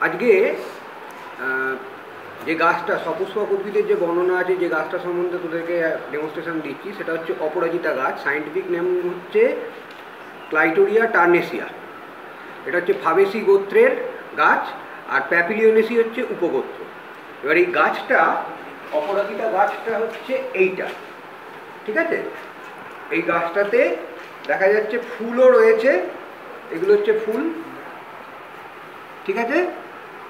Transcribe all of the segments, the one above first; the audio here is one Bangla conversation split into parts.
আজকে যে গাছটা সপুষ্পক উদ্ভিদের যে বর্ণনা আছে, যে গাছটা সম্বন্ধে তোদেরকে ডেমনস্ট্রেশন দিচ্ছি, সেটা হচ্ছে অপরাজিতা গাছ। সায়েন্টিফিক নেম হচ্ছে ক্লাইটোরিয়া টার্নেসিয়া। এটা হচ্ছে ফাবেসি গোত্রের গাছ, আর প্যাপিলিওনেসি হচ্ছে উপগোত্র। এবার এই গাছটা, অপরাজিতা গাছটা হচ্ছে এইটা, ঠিক আছে? এই গাছটাতে দেখা যাচ্ছে ফুলও রয়েছে, এগুলো হচ্ছে ফুল, ঠিক আছে?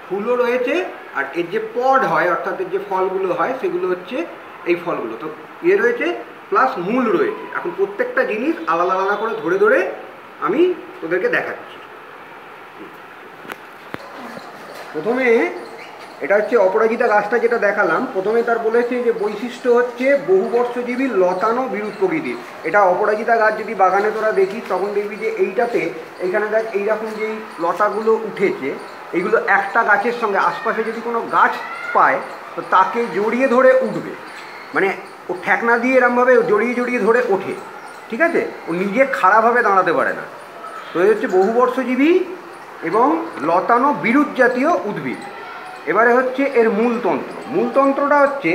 ফুলও রয়েছে, আর এর যে পড হয়, অর্থাৎ এর যে ফলগুলো হয়, সেগুলো হচ্ছে এই ফলগুলো। তো ইয়ে রয়েছে, প্লাস মূল রয়েছে। এখন প্রত্যেকটা জিনিস আলাদা আলাদা করে ধরে ধরে আমি তোদেরকে দেখাচ্ছি। প্রথমে এটা হচ্ছে অপরাজিতা গাছটা যেটা দেখালাম, প্রথমে তার বলেছে যে বৈশিষ্ট্য হচ্ছে বহুবর্ষজীবী লতানো বিরুৎ প্রকৃতির। এটা অপরাজিতা গাছ যদি বাগানে তোরা দেখিস, তখন দেখবি যে এইটাতে, এইখানে দেখ এইরকম যেই লতাগুলো উঠেছে, এইগুলো একটা গাছের সঙ্গে আশপাশে যদি কোনো গাছ পায় তো তাকে জড়িয়ে ধরে উঠবে, মানে ও ঠেকনা দিয়ে এরমভাবে জড়িয়ে জড়িয়ে ধরে ওঠে, ঠিক আছে? ও নিজে খাড়াভাবে দাঁড়াতে পারে না। তো এই হচ্ছে বহুবর্ষজীবী এবং লতানো বিরুৎ জাতীয় উদ্ভিদ। এবারে হচ্ছে এর মূলতন্ত্র। মূলতন্ত্রটা হচ্ছে,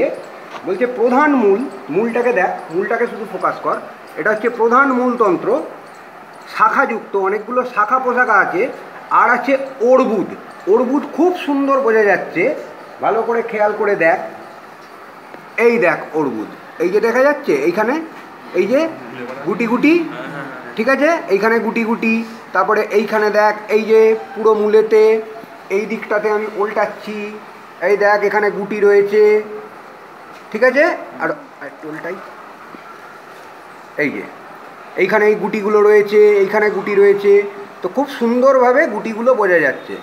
বলছে প্রধান মূল, মূলটাকে দেখ, মূলটাকে শুধু ফোকাস কর। এটা হচ্ছে প্রধান মূলতন্ত্র, শাখাযুক্ত, অনেকগুলো শাখা পোশাখা আছে, আর আছে অর্বুদ। অর্বুদ খুব সুন্দর বোঝা যাচ্ছে, ভালো করে খেয়াল করে দেখ। এই দেখ অর্বুদ, এই যে দেখা যাচ্ছে এইখানে, এই যে গুটি গুটি, ঠিক আছে? এইখানে গুটি গুটি, তারপরে এইখানে দেখ, এই যে পুরো মূলেতে এই দিকটাতে আমি উল্টাচ্ছি, এই দেখ এখানে গুটি রয়েছে, ঠিক আছে? আর উল্টাই, এই যে এইখানে এই গুটিগুলো রয়েছে, এইখানে গুটি রয়েছে। তো খুব সুন্দরভাবে গুটিগুলো বোঝা যাচ্ছে,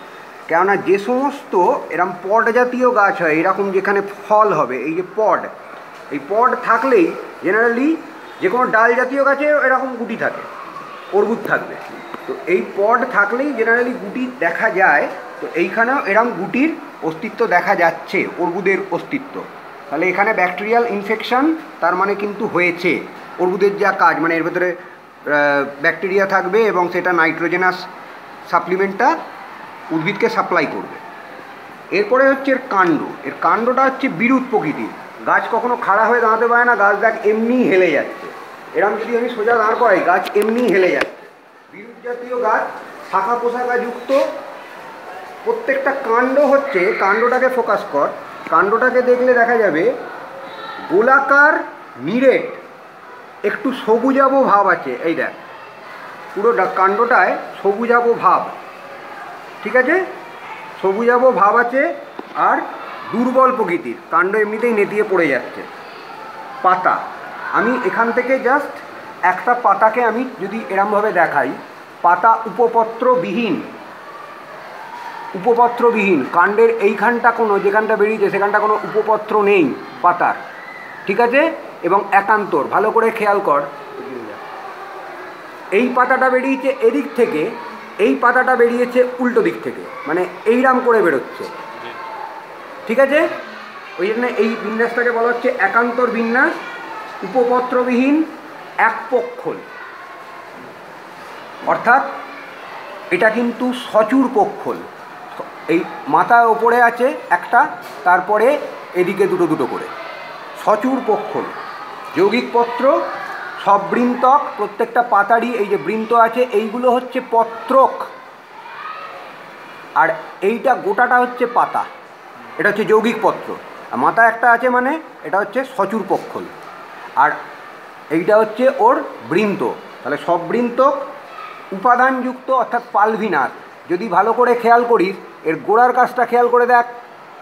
কেননা যে সমস্ত এরকম পড জাতীয় গাছ হয়, এরকম যেখানে ফল হবে, এই যে পড, এই পড থাকলেই জেনারেলি যে কোনো ডাল জাতীয় গাছে এরকম গুটি থাকে, অর্বুদ থাকবে। তো এই পড থাকলেই জেনারেলি গুটি দেখা যায়। তো এইখানেও এরকম গুটির অস্তিত্ব দেখা যাচ্ছে, অর্বুদের অস্তিত্ব। তাহলে এখানে ব্যাকটেরিয়াল ইনফেকশন তার মানে কিন্তু হয়েছে। অর্বুদের যা কাজ, মানে এর ভেতরে ব্যাকটেরিয়া থাকবে এবং সেটা নাইট্রোজেনাস সাপ্লিমেন্টটা উদ্ভিদকে সাপ্লাই করবে। এরপরে হচ্ছে এর কাণ্ড। এর কাণ্ডটা হচ্ছে বিরুৎ প্রকৃতির। গাছ কখনো খাড়া হয়ে দাঁড়াতে পারে না, গাছ দেখ এমনিই হেলে যাচ্ছে। এরকম যদি আমি সোজা দাঁড় করাই, গাছ এমনিই হেলে যাচ্ছে। বিরুৎ জাতীয় গাছ, শাখা পোশাখা যুক্ত। প্রত্যেকটা কাণ্ড হচ্ছে, কাণ্ডটাকে ফোকাস কর, কাণ্ডটাকে দেখলে দেখা যাবে গোলাকার, নিরেট, একটু সবুজাভ ভাব আছে। এই দেখ পুরো কাণ্ডটায় সবুজাভ ভাব, ঠিক আছে? সবুজাভ ভাব আছে, আর দুর্বল প্রকৃতির। কাণ্ড এমনিতেই নেতিয়ে পড়ে যাচ্ছে। পাতা, আমি এখান থেকে জাস্ট একটা পাতাকে আমি যদি এরমভাবে দেখাই, পাতা উপপত্রবিহীন, উপপত্রবিহীন। কাণ্ডের এইখানটা কোনো, যেখানটা বেরিয়েছে সেখানটা কোনো উপপত্র নেই পাতার, ঠিক আছে? এবং একান্তর, ভালো করে খেয়াল কর, এই পাতাটা বেরিয়েছে এদিক থেকে, এই পাতাটা বেরিয়েছে উল্টো দিক থেকে, মানে এইরাম করে বেরোচ্ছে, ঠিক আছে? ওই জন্য এই বিন্যাসটাকে বলা হচ্ছে একান্তর বিন্যাস, উপপত্রবিহীন, একপক্ষল। অর্থাৎ এটা কিন্তু সচূর পক্ষল। এই মাথার ওপরে আছে একটা, তারপরে এদিকে দুটো দুটো করে, সচূর পক্ষল। যৌগিক পত্র, সব বৃন্তক, প্রত্যেকটা পাতারই এই যে বৃন্ত আছে, এইগুলো হচ্ছে পত্রক, আর এইটা গোটাটা হচ্ছে পাতা। এটা হচ্ছে যৌগিক পত্র। আর মাথা একটা আছে, মানে এটা হচ্ছে সচূর পক্ষল, আর এইটা হচ্ছে ওর বৃন্ত। তাহলে সব বৃন্তক, উপাদানযুক্ত, অর্থাৎ পালভিনাস। যদি ভালো করে খেয়াল করিস, এর গোড়ার কাজটা খেয়াল করে দেখ,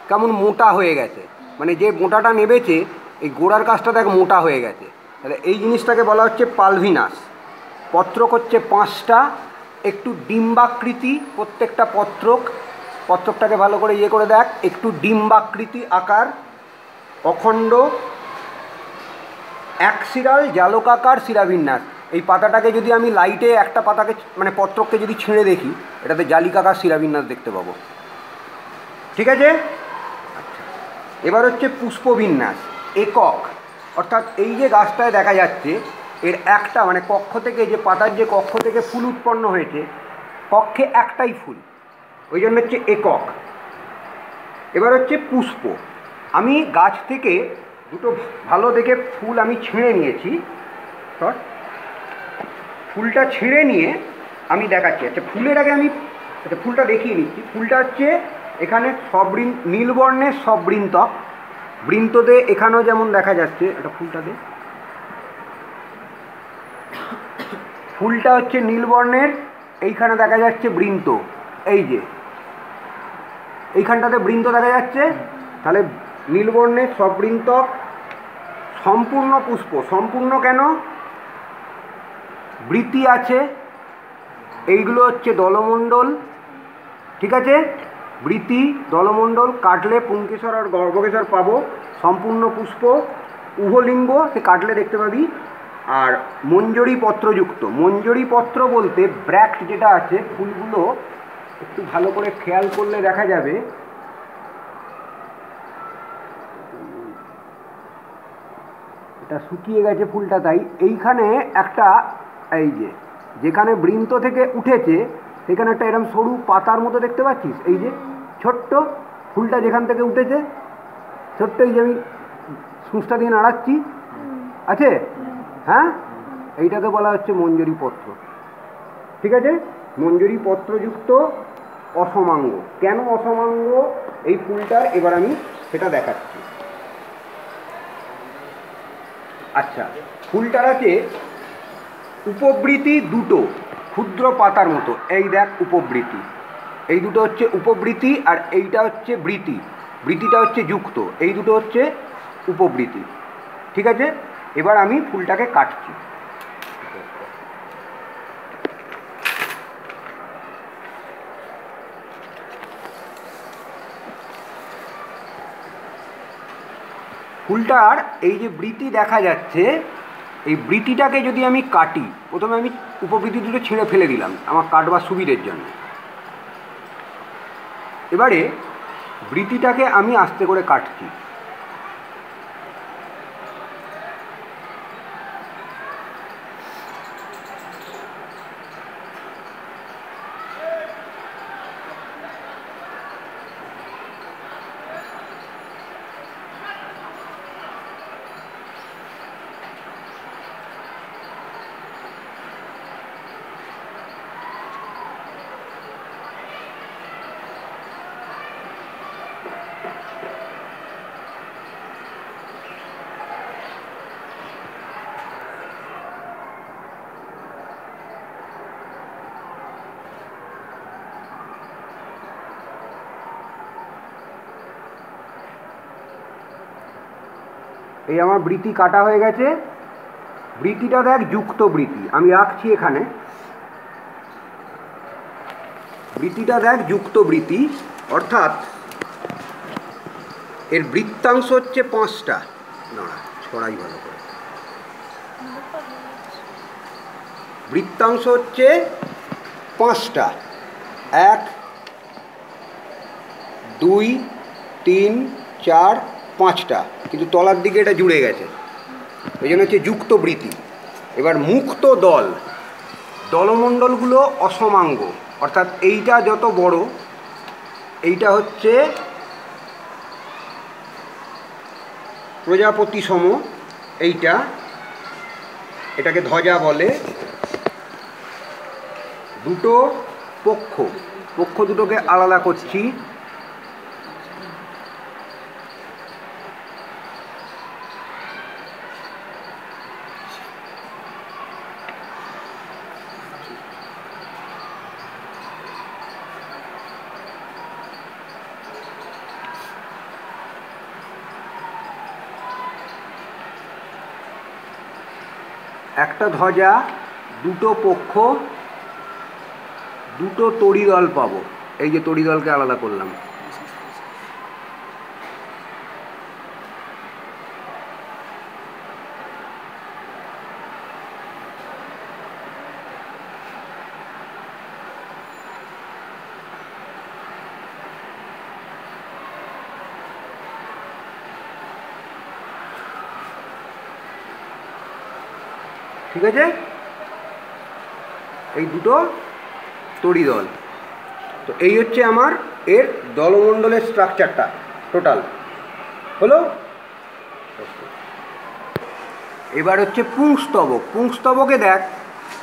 কেমন মোটা হয়ে গেছে, মানে যে মোটাটা নেবেছে, এই গোড়ার কাজটা দেখ মোটা হয়ে গেছে। তাহলে এই জিনিসটাকে বলা হচ্ছে পালভিনাস। পত্রক হচ্ছে 5টা, একটু ডিম্বাকৃতি প্রত্যেকটা পত্রক। পত্রকটাকে ভালো করে ইয়ে করে দেখ, একটু ডিম্বাকৃতি আকার, অখণ্ড, একশিরাল জালকাকার শিরাবিন্যাস। এই পাতাটাকে যদি আমি লাইটে একটা পাতাকে, মানে পত্রককে যদি ছিঁড়ে দেখি, এটাতে জালিকাকার শিরাবিন্যাস দেখতে পাবো, ঠিক আছে? আচ্ছা, এবার হচ্ছে পুষ্পবিন্যাস, একক। অর্থাৎ এই যে গাছটায় দেখা যাচ্ছে, এর একটা, মানে কক্ষ থেকে, যে পাতার যে কক্ষ থেকে ফুল উৎপন্ন হয়েছে, কক্ষে একটাই ফুল, ওই জন্য হচ্ছে একক। এবার হচ্ছে পুষ্প। আমি গাছ থেকে দুটো ভালো দেখে ফুল আমি ছিঁড়ে নিয়েছি। ফুলটা ছিঁড়ে নিয়ে আমি দেখাচ্ছি। আচ্ছা, ফুলের আগে আমি ফুলটা দেখিয়ে নিচ্ছি। ফুলটা হচ্ছে এখানে নীলবর্ণের সবৃন্তক, বৃন্ততে এখানেও যেমন দেখা যাচ্ছে। এটা ফুলটাতে, ফুলটা হচ্ছে নীলবর্ণের, এইখানে দেখা যাচ্ছে বৃন্ত, এই যে এইখানটাতে বৃন্ত দেখা যাচ্ছে। তাহলে নীলবর্ণের সবৃন্তক, সম্পূর্ণ পুষ্প। সম্পূর্ণ কেন? বৃতি আছে, এইগুলো হচ্ছে দলমণ্ডল, ঠিক আছে? বৃতি, দলমণ্ডল কাটলে পুংকেশর আর গর্ভকেশর পাবো। সম্পূর্ণ পুষ্প, উভলিঙ্গ, সে কাটলে দেখতে পাবি। আর মঞ্জরি পত্রযুক্ত। মঞ্জরি পত্র বলতে ব্র্যাক্ট যেটা আছে, ফুলগুলো একটু ভালো করে খেয়াল করলে দেখা যাবে। এটা শুকিয়ে গেছে ফুলটা, তাই এইখানে একটা, এই যে যেখানে বৃন্ত থেকে উঠেছে সেখানে একটা এরকম সরু পাতার মতো দেখতে পাচ্ছিস, এই যে ছোট্ট ফুলটা যেখান থেকে উঠেছে, ছোট্ট, এই যে আমি সূচটা দিয়ে নাড়াচ্ছি, আছে? হ্যাঁ, এইটাকে বলা হচ্ছে মঞ্জরি পত্র, ঠিক আছে? মঞ্জরি পত্রযুক্ত অসমাঙ্গ। কেন অসমাঙ্গ এই ফুলটার, এবার আমি সেটা দেখাচ্ছি। আচ্ছা, ফুলটার আছে উপবৃতি দুটো, ক্ষুদ্র পাতার মতো। এই দেখ উপবৃতি, এই দুটো হচ্ছে উপবৃতি, আর এইটা হচ্ছে বৃতি। বৃতিটা হচ্ছে যুক্ত, এই দুটো হচ্ছে উপবৃতি, ঠিক আছে? এবার আমি ফুলটাকে কাটছি। ফুলটার এই যে বৃতি দেখা যাচ্ছে, এই বৃতিটাকে যদি আমি কাটি, প্রথমে আমি উপবৃতি দুটো ছিঁড়ে ফেলে দিলাম আমার কাটবার সুবিধের জন্য। এবারে বৃতিটাকে আমি আস্তে করে কাটছি। এই আমার বৃতি কাটা হয়ে গেছে। বৃতিটা দেখ যুক্ত বৃতি, আমি রাখছি এখানে। বৃতিটা দেখ যুক্ত বৃতি, অর্থাৎ এর বৃত্তাংশ হচ্ছে 5টা। না, ছড়াই ভালো করে। বৃত্তাংশ হচ্ছে 5টা, 1 2 3 4 5টা, কিন্তু তলার দিকে এটা জুড়ে গেছে, ওই জন্য হচ্ছে যুক্ত বৃতি। এবার মুক্ত দল, দলমণ্ডলগুলো অসমাঙ্গ, অর্থাৎ এইটা যত বড়, এইটা হচ্ছে প্রজাপতি সম, এইটা, এটাকে ধ্বজা বলে। দুটো পক্ষ, পক্ষ দুটোকে আলাদা করছি। একটা ধ্বজা, দুটো পক্ষ, দুটো তড়িদল পাবো। এই যে তড়িদলকে আলাদা করলাম। ঠিক আছে, এই দুটো তড়িদল। তো এই হচ্ছে আমার এর দলমণ্ডলের স্ট্রাকচারটা টোটাল হলো। এবার হচ্ছে পুংস্তবক। পুংস্তবকে দেখ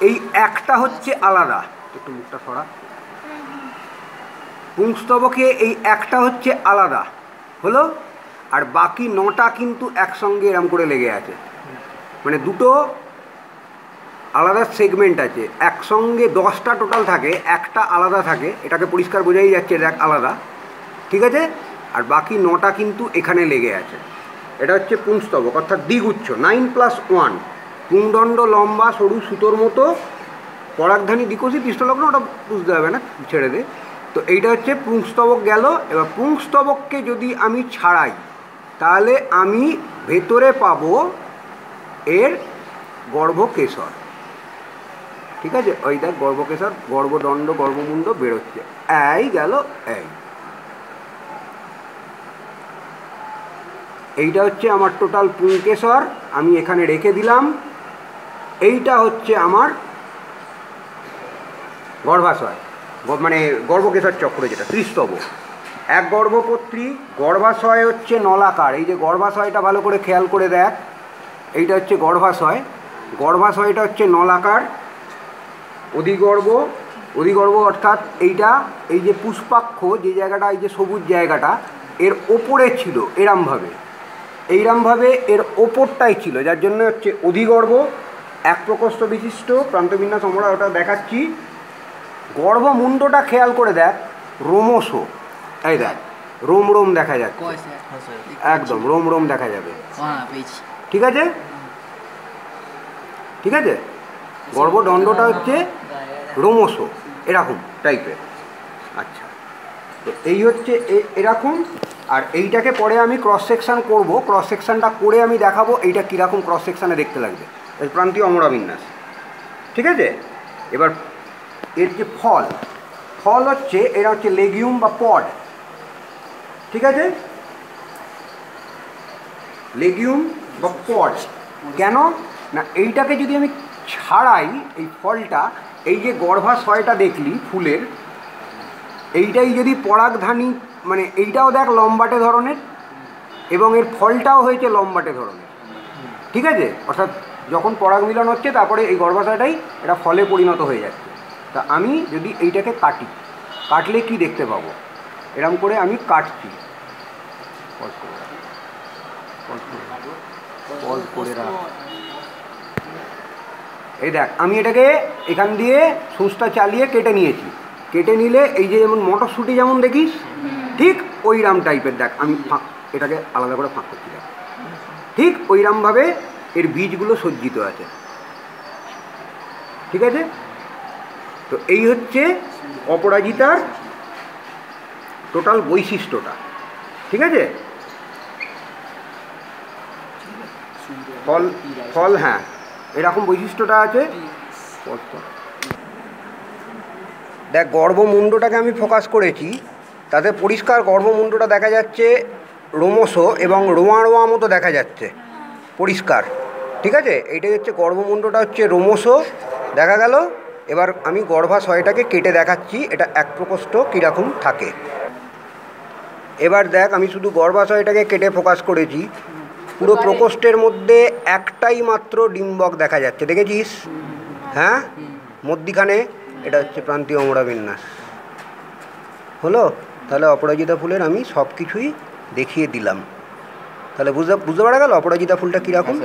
এই একটা হচ্ছে আলাদা, একটু মুখটা সরা। পুংস্তবকে এই একটা হচ্ছে আলাদা হলো, আর বাকি 9টা কিন্তু একসঙ্গে এরম করে লেগে আছে, মানে দুটো আলাদা সেগমেন্ট আছে। একসঙ্গে 10টা টোটাল থাকে, একটা আলাদা থাকে, এটাকে পরিষ্কার বোঝাই যাচ্ছে দেখ আলাদা, ঠিক আছে। আর বাকি 9টা কিন্তু এখানে লেগে আছে। এটা হচ্ছে পুংস্তবক অর্থাৎ দ্বিগুচ্ছ, 9+1। পুংদণ্ড লম্বা সরু সুতোর মতো, পরাগধানী দ্বিকোষী পৃষ্ঠলগ্ন, ওটা বুঝতে হবে না, ছেড়ে দে। তো এইটা হচ্ছে পুংস্তবক গেল। এবার পুংস্তবককে যদি আমি ছাড়াই তাহলে আমি ভেতরে পাবো এর গর্ভকেশর, ঠিক আছে। ওই দেখ গর্ভকেশর, গর্ভদণ্ড, গর্ভমুণ্ড বেরোচ্ছে, এই গেল এই। এইটা হচ্ছে আমার টোটাল পুংকেশর, আমি এখানে রেখে দিলাম। এইটা হচ্ছে আমার গর্ভাশয়, মানে গর্ভকেশর চক্র যেটা ত্রিস্তবক। এক গর্ভপত্রী। গর্ভাশয় হচ্ছে নলাকার, এই যে গর্ভাশয়টা ভালো করে খেয়াল করে দেখ, এইটা হচ্ছে গর্ভাশয়। গর্ভাশয়টা হচ্ছে নলাকার। অধিগর্ভ, অধিগর্ভ অর্থাৎ এইটা, এই যে পুষ্পাক্ষ যে জায়গাটা, এই যে সবুজ জায়গাটা এর ওপরে ছিল এরমভাবে, এইরমভাবে এর ওপরটাই ছিল, যার জন্য হচ্ছে অধিগর্ভ। এক প্রকোষ্ঠ বিশিষ্ট প্রান্তবিন্যাস, আমরা ওটা দেখাচ্ছি। গর্ভমুণ্ডটা খেয়াল করে দেখ, রোমশ, এই দেখ রোম রোম দেখা যাচ্ছে, একদম রোম রোম দেখা যাবে, ঠিক আছে, ঠিক আছে। গর্ভদণ্ডটা হচ্ছে রোমশ এরকম টাইপের। আচ্ছা, তো এই হচ্ছে এরকম। আর এইটাকে পরে আমি ক্রস সেকশান করবো, ক্রস সেকশানটা করে আমি দেখাবো এইটা কীরকম ক্রস সেকশানে দেখতে লাগবে, এই প্রান্তীয় অমরা বিন্যাস, ঠিক আছে। এবার এর যে ফল, ফল হচ্ছে এরা হচ্ছে লেগিউম বা পড, ঠিক আছে, লেগিউম বা পড। কেন না, এইটাকে যদি আমি ছাড়াই এই ফলটা, এই যে গর্ভাশয়টা দেখলি ফুলের, এইটাই যদি পরাগধানী, মানে এইটাও দেখ লম্বাটে ধরনের এবং এর ফলটাও হয়েছে লম্বাটে ধরনের, ঠিক আছে। অর্থাৎ যখন পরাগ মিলন হচ্ছে তারপরে এই গর্ভাশয়টাই এটা ফলে পরিণত হয়ে যাচ্ছে। তা আমি যদি এইটাকে কাটি, কাটলে কি দেখতে পাবো, এরম করে আমি কাটছি, এই দেখ আমি এটাকে এখান দিয়ে সুচটা চালিয়ে কেটে নিয়েছি। কেটে নিলে এই যে যেমন মটরশুঁটি যেমন দেখিস, ঠিক ওইরাম টাইপের দেখ, আমি এটাকে আলাদা করে ফাঁক করছি, দেখ ঠিক ওইরামভাবে এর বীজগুলো সজ্জিত আছে, ঠিক আছে। তো এই হচ্ছে অপরাজিতার টোটাল বৈশিষ্ট্যটা, ঠিক আছে। ফল, ফল, হ্যাঁ এরকম বৈশিষ্ট্যটা আছে। দেখ গর্ভমুণ্ডটাকে আমি ফোকাস করেছি, তাতে পরিষ্কার গর্ভমুণ্ডটা দেখা যাচ্ছে রোমশ এবং রোঁয়া রোঁয়া মতো দেখা যাচ্ছে পরিষ্কার, ঠিক আছে। এইটাই হচ্ছে গর্ভমুণ্ডটা হচ্ছে রোমশ দেখা গেল। এবার আমি গর্ভাশয়টাকে কেটে দেখাচ্ছি এটা এক প্রকোষ্ঠ কীরকম থাকে। এবার দেখ আমি শুধু গর্ভাশয়টাকে কেটে ফোকাস করেছি, পুরো প্রকোষ্ঠের মধ্যে একটাই মাত্র ডিম্বক দেখা যাচ্ছে, দেখেছিস, হ্যাঁ মধ্যিখানে, এটা হচ্ছে প্রান্তীয় অমরা বিন্যাস হলো। তাহলে অপরাজিতা ফুলের আমি সব কিছুই দেখিয়ে দিলাম, তাহলে বুঝতে পারা গেল অপরাজিতা ফুলটা কীরকম।